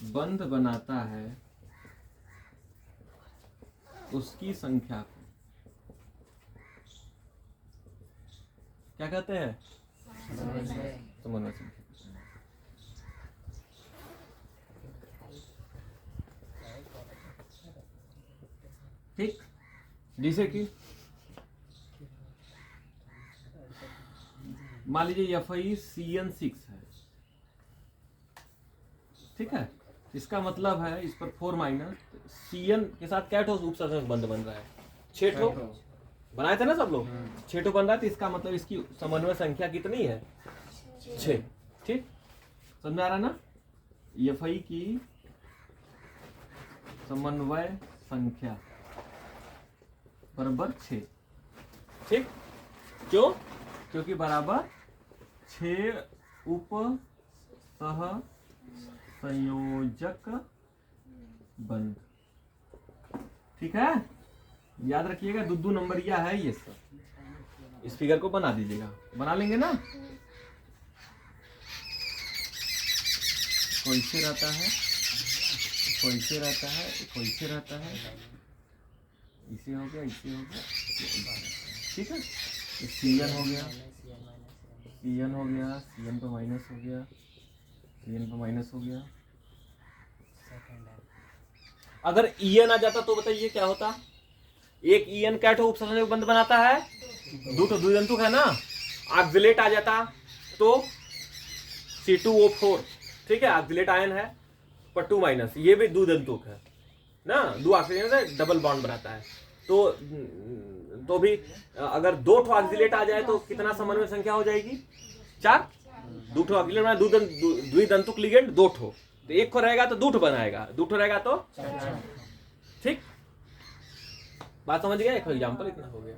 बंध बनाता है, उसकी संख्या को क्या कहते हैं? समन्वय संख्या। ठीक, जैसे कि मान लीजिए FI CN6 है, ठीक है, इसका मतलब है इस पर 4 माइनस CN के साथ क्या ठो उपसर्जक बंध बन रहा है? 6 ठो बनाए थे ना सब लोग, 6 ठो बन रहा है, तो इसका मतलब इसकी समन्वय संख्या कितनी है? 6। ठीक, समझ में आ रहा ना? FI की समन्वय संख्या बराबर 6। ठीक, क्यों? क्योंकि बराबर 6 उप सह संयोजक बंध। ठीक है, याद रखिएगा, दो नंबरिया है ये सब। इस फिगर को बना दीजिएगा, बना लेंगे ना? कैसे रहता है, कैसे रहता है, कैसे रहता है, इसे हो गया, इसे हो गया, ठीक है। CN हो गया, CN हो गया, CN पे माइनस हो गया, CN पे माइनस हो गया। अगर EN आ जाता तो बताइए क्या होता? एक EN क्या ठो उपसर्जक बंध बनाता है? दो तो द्विदंतुक है ना। ऑक्सिलेट आ जाता तो C2O4, ठीक है, ऑक्सिलेट आयन है पर 2 माइनस, ये भी द्विदंतुक है ना, दो ऑक्सीजन से डबल बॉन्ड बनाता है। तो भी अगर 2 ठो ऑक्सिलेट आ जाए तो कितना समन्वय संख्या हो जाएगी? 4। 2 ठो ऑक्सिलेट बना, द्विदंतुक लिगेंड 2 ठो, तो 1 ठो रहेगा तो 2 ठो बनाएगा, 2 ठो रहेगा तो 4। ठीक, बात समझ गया? एक एग्जांपल इतना हो गया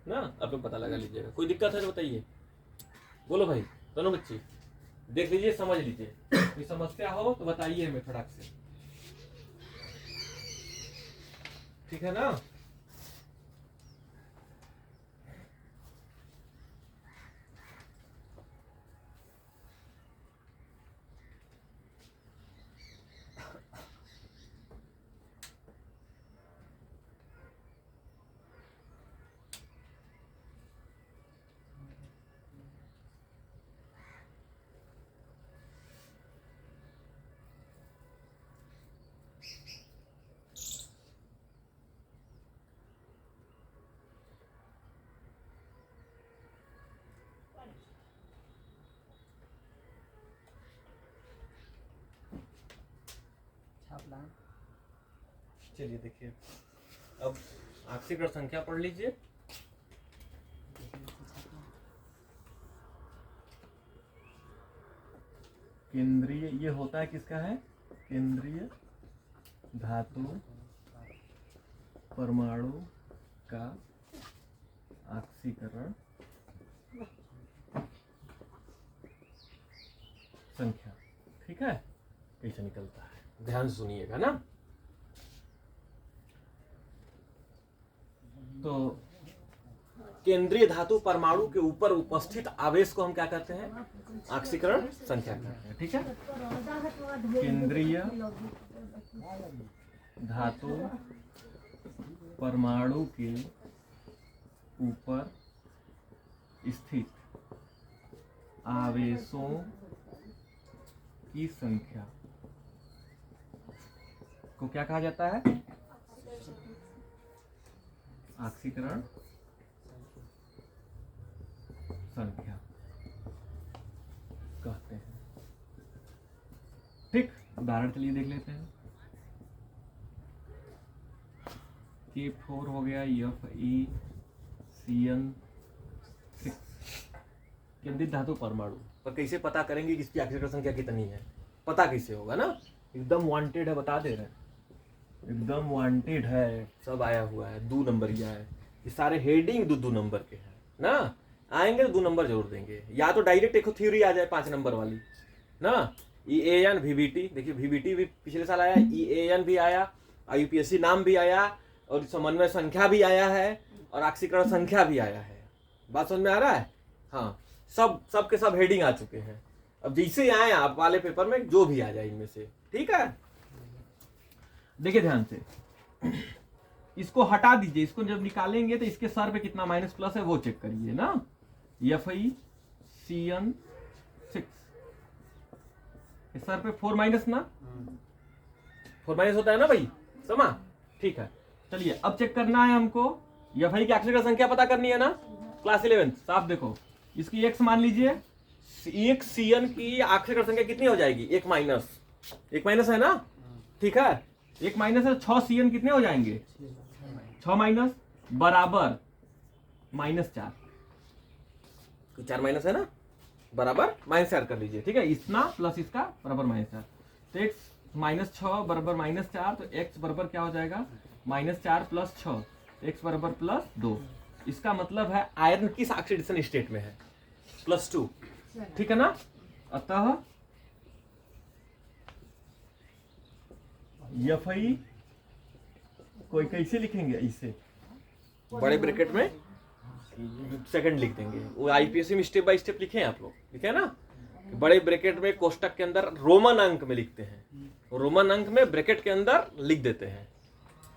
ना, आप लोग पता लगा लीजिएगा। कोई दिक्कत है तो बताइए, बोलो भाई, दोनों बच्चे देख लीजिए, समझ लीजिए, कोई समस्या हो तो बताइए हमें फटाक से, ठीक है ना? चलिए देखिए, अब ऑक्सीकरण संख्या पढ़ लीजिए। केंद्रीय, ये होता है किसका है? केंद्रीय धातु परमाणु का ऑक्सीकरण संख्या। ठीक है, कैसे निकलता है, ध्यान सुनिएगा ना। तो केंद्रीय धातु परमाणु के ऊपर उपस्थित आवेश को हम क्या कहते हैं? ऑक्सीकरण संख्या कहते हैं। ठीक है, केंद्रीय धातु परमाणु के ऊपर स्थित आवेशों की संख्या को क्या कहा जाता है? ऑक्सीकरण संख्या कहते हैं। ठीक, उदाहरण के लिए देख लेते हैं। K4 हो गया, FeCN6 केंद्रीय धातु परमाणु पर कैसे पता करेंगे कि इसकी ऑक्सीकरण संख्या कितनी है? पता कैसे होगा ना, एकदम वांटेड है, बता दे रहे हैं, एकदम वांटेड है, सब आया हुआ है, 2 नंबरिया है, ये सारे हेडिंग 2 नंबर के हैं ना। आएंगे तो 2 नंबर जरूर देंगे, या तो डायरेक्ट एक थ्योरी आ जाए 5 नंबर वाली ना। EAN VBT, देखिए VBT भी पिछले साल आया, EAN भी आया, IUPAC नाम भी आया, और समन्वय संख्या भी आया है, और ऑक्सीकरण संख्या भी आया है। बात समझ में आ रहा है? हाँ, सब के सब हेडिंग आ चुके हैं। अब जैसे आए आप वाले पेपर में जो भी आ जाए इनमें से, ठीक है। देखिए ध्यान से, इसको हटा दीजिए, इसको जब निकालेंगे तो इसके सर पे कितना माइनस प्लस है वो चेक करिए ना। FeCN6 इस सर पे 4 माइनस ना, 4 माइनस होता है ना भाई, समझ? ठीक है, चलिए अब चेक करना है हमको Fe की अक्षर संख्या पता करनी है ना, क्लास 11 साफ देखो, इसकी x मान लीजिए, एक Cn की अक्षर संख्या कितनी हो जाएगी, एक माइनस है ना, ठीक है, एक माइनस है, 6 Cn कितने हो जाएंगे, 6 माइनस बराबर -4, 4 माइनस है ना, बराबर -4 कर लीजिए, ठीक है, इतना प्लस इसका बराबर -4, तो x -6 बराबर -4, तो x बराबर क्या हो जाएगा, -4 + 6, x बराबर +2। इसका मतलब है आयरन किस ऑक्सीडेशन स्टेट में है, +2, ठीक है ना। अतः Fe कोई कैसे लिखेंगे, इसे बड़े ब्रैकेट में सेकंड लिख देंगे, वो आईपीएससी में स्टेप बाय स्टेप लिखे हैं आप लोग, लिखे हैं ना, बड़े ब्रैकेट में कोष्टक के अंदर रोमन अंक में लिखते हैं, रोमन अंक में ब्रैकेट के अंदर लिख देते हैं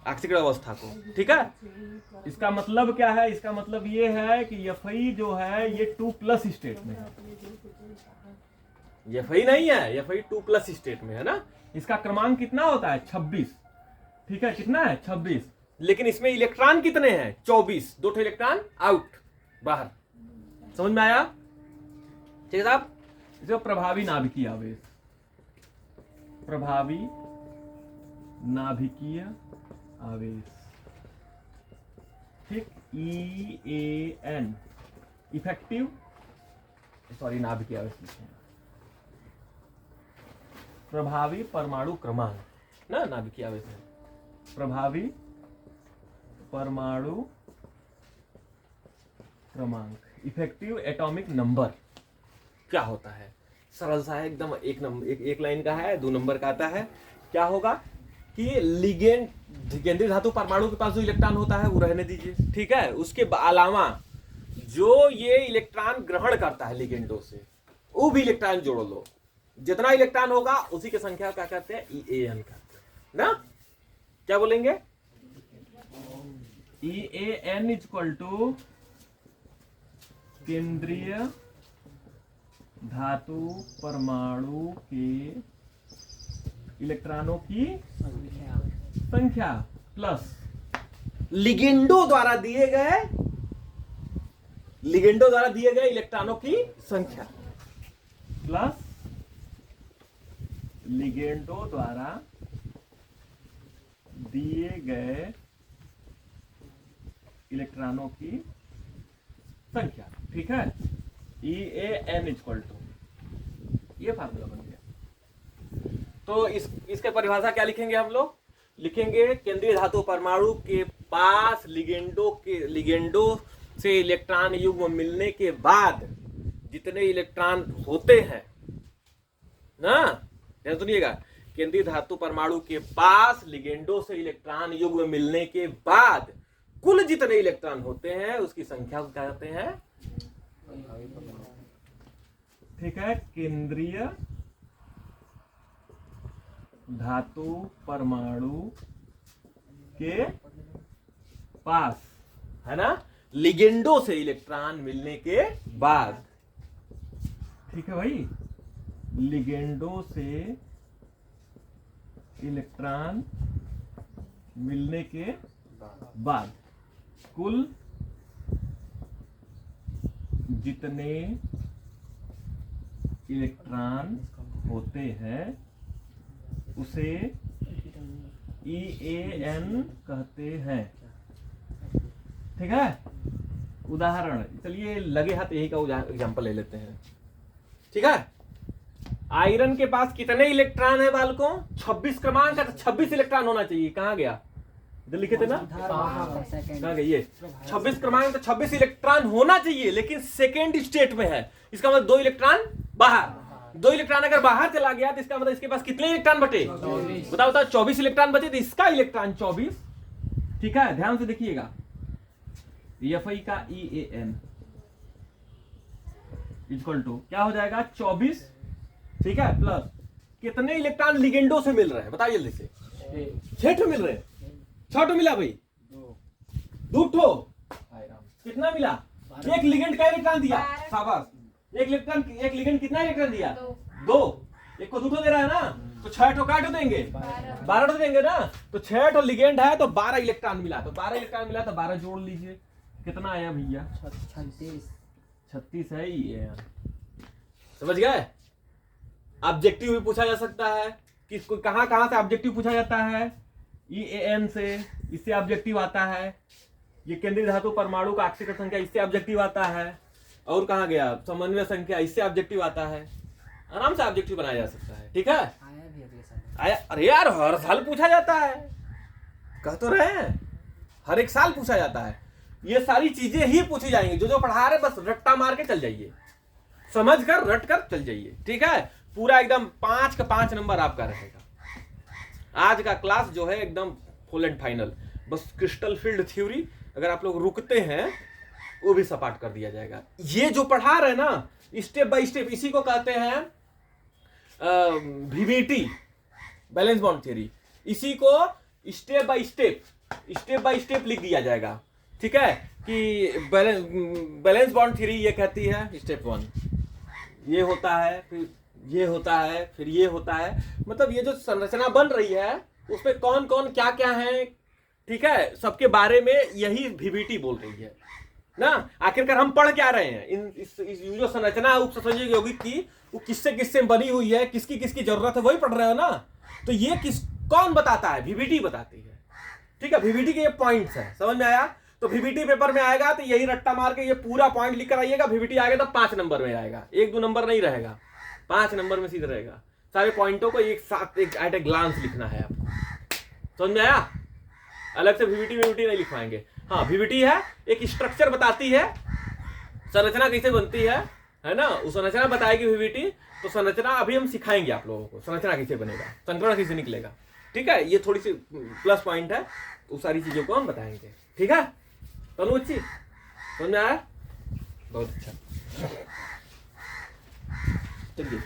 ऑक्सीकरण अवस्था को, ठीक है। इसका मतलब क्या है, इसका मतलब ये है कि Fe जो है ये 2+ स्टेट में है, Fe नहीं है, Fe 2+ स्टेट में है ना। इसका क्रमांक कितना होता है, 26, ठीक है, कितना है 26, लेकिन इसमें इलेक्ट्रॉन कितने हैं, 24, 2 इलेक्ट्रॉन आउट, बाहर, समझ में आया, ठीक है साहब। इसे प्रभावी नाभिकीय आवेश, प्रभावी नाभिकीय आवेश, ठीक, EAN, इफेक्टिव, सॉरी नाभिकीय आवेश लिखे हैं, प्रभावी परमाणु क्रमांक ना, नाभिकीय आवेश है, प्रभावी परमाणु क्रमांक, इफेक्टिव एटॉमिक नंबर क्या होता है, सरल सा है एकदम, एक लाइन का है, 2 नंबर का आता है। क्या होगा कि लिगेंड, केंद्रीय धातु परमाणु के पास जो इलेक्ट्रॉन होता है वो रहने दीजिए, ठीक है, उसके अलावा जो ये इलेक्ट्रॉन ग्रहण करता है लिगेंडो से, वो भी इलेक्ट्रॉन जोड़ लो, जितना इलेक्ट्रॉन होगा उसी की संख्या क्या कहते हैं, EAN कहते हैं ना। क्या बोलेंगे, EAN = केंद्रीय धातु परमाणु के इलेक्ट्रॉनों की संख्या प्लस लिगेंडो द्वारा दिए गए इलेक्ट्रॉनों की संख्या, प्लस लिगेंडो द्वारा दिए गए इलेक्ट्रॉनों की संख्या, ठीक है। EAN = ये फार्मूला बन गया। तो इसके परिभाषा क्या लिखेंगे हम लोग, लिखेंगे केंद्रीय धातु परमाणु के पास लिगेंडो से इलेक्ट्रॉन युग्म मिलने के बाद जितने इलेक्ट्रॉन होते हैं ना, ध्यान सुनिएगा, केंद्रीय धातु परमाणु के पास लिगेंडो से इलेक्ट्रॉन युग्म मिलने के बाद कुल जितने इलेक्ट्रॉन होते हैं उसकी संख्या को क्या कहते हैं, ठीक है, केंद्रीय धातु परमाणु के पास, है ना, लिगेंडो से इलेक्ट्रॉन मिलने के बाद, ठीक है भाई, लिगेंडो से इलेक्ट्रॉन मिलने के बाद कुल जितने इलेक्ट्रॉन होते हैं उसे EAN कहते हैं, ठीक है। उदाहरण, चलिए लगे हाथ यही का एग्जांपल ले लेते हैं, ठीक है। आयरन के पास कितने इलेक्ट्रॉन है बालकों, 26 क्रमांक है, तो 26 इलेक्ट्रॉन होना चाहिए, कहाँ गया, इधर लिखे थे ना, कहाँ गए ये 26 क्रमांक, तो 26 इलेक्ट्रॉन होना चाहिए, लेकिन सेकेंड स्टेट में है, इसका मतलब 2 इलेक्ट्रॉन बाहर, 2 इलेक्ट्रॉन अगर बाहर चला गया तो इसका मतलब इसके पास कितने इलेक्ट्रॉन बचे, बताओ 24 इलेक्ट्रॉन बचे, तो इसका इलेक्ट्रॉन 24, ठीक है। ध्यान से देखिएगा, Fe का EAN = क्या हो जाएगा, 24, ठीक है, प्लस कितने इलेक्ट्रॉन लिगेंडो से मिल रहे हैं, बताइए जल्दी से, 6 मिल रहे हैं, 6 मिला भाई, 2 ठो, कितना मिला? एक लिगेंड का इलेक्ट्रॉन दिया, 12। शाबाश। एक लिगेंड कितना इलेक्ट्रॉन दिया? 2। 2। एक को 2 ठो दे रहा है ना, तो 6 ठो काट देंगे, 12। 12 ठो देंगे ना, तो 6 ठो लिगेंड है तो 12 इलेक्ट्रॉन मिला, तो 12 इलेक्ट्रॉन मिला तो 12 जोड़ लीजिए, कितना आया भैया? 36 है ये। समझ गए? ऑब्जेक्टिव भी पूछा जा सकता है, किसको कहां कहां से ऑब्जेक्टिव पूछा जाता है? EAN से, इससे ऑब्जेक्टिव आता है। ये केंद्रीय धातु परमाणु का ऑक्सीकरण संख्या, इससे ऑब्जेक्टिव आता है। और कहां गया? समन्वय संख्या, इससे ऑब्जेक्टिव आता है। आराम से ऑब्जेक्टिव बनाया जा सकता है, ठीक है? आया? अरे यार हर साल पूछा जाता है, कह तो रहे हैं, हर एक साल पूछा जाता है। ये सारी चीजें ही पूछी जाएंगी, जो जो पढ़ा रहे बस रट्टा मार के चल जाइए, समझ कर रट कर चल जाइए, ठीक है? पूरा एकदम 5 का 5 नंबर आपका रहेगा। आज का क्लास जो है एकदम फुल एंड फाइनल, बस क्रिस्टल फील्ड थ्योरी अगर आप लोग रुकते हैं वो भी सपाट कर दिया जाएगा। ये जो पढ़ा रहे ना स्टेप बाय स्टेप, इसी को कहते हैं VBT, बैलेंस बॉन्ड थ्योरी। इसी को स्टेप बाय स्टेप लिख दिया जाएगा, ठीक है? कि बैलेंस बॉन्ड थ्योरी ये कहती है स्टेप 1 ये होता है, फिर ये होता है, फिर ये होता है। मतलब ये जो संरचना बन रही है उसमें कौन कौन क्या क्या है, ठीक है, सबके बारे में यही VBT बोल रही है ना। आखिरकार हम पढ़ क्या रहे हैं? इस जो संरचना उप संयोजक यौगिक की, वो किससे किससे बनी हुई है, किसकी किसकी जरूरत है, वही पढ़ रहे हो ना। तो ये कौन बताता है? VBT बताती है, ठीक है? VBT के ये पॉइंट्स है, समझ में आया? तो VBT पेपर में आएगा तो यही रट्टा मार के ये पूरा पॉइंट लिख कर आइएगा। VBT आएगा तो 5 नंबर में आएगा, 1-2 नंबर नहीं रहेगा, 5 नंबर में सीधा रहेगा। सारे पॉइंटों को एक साथ एट ए ग्लांस लिखना है आपको, समझ में आया? अलग से VBT नहीं लिखवाएंगे। हाँ, VBT है, एक स्ट्रक्चर बताती है, संरचना कैसे बनती है ना? उस संरचना बताएगी VBT। तो संरचना अभी हम सिखाएंगे आप लोगों को, संरचना कैसे बनेगा, संक्रमण कैसे निकलेगा, ठीक है? ये थोड़ी सी प्लस पॉइंट है, उस सारी चीजों को हम बताएंगे, ठीक है? तनु अच्छी समझ में आया? बहुत अच्छा। चलिए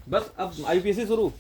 बस अब IPSC शुरू।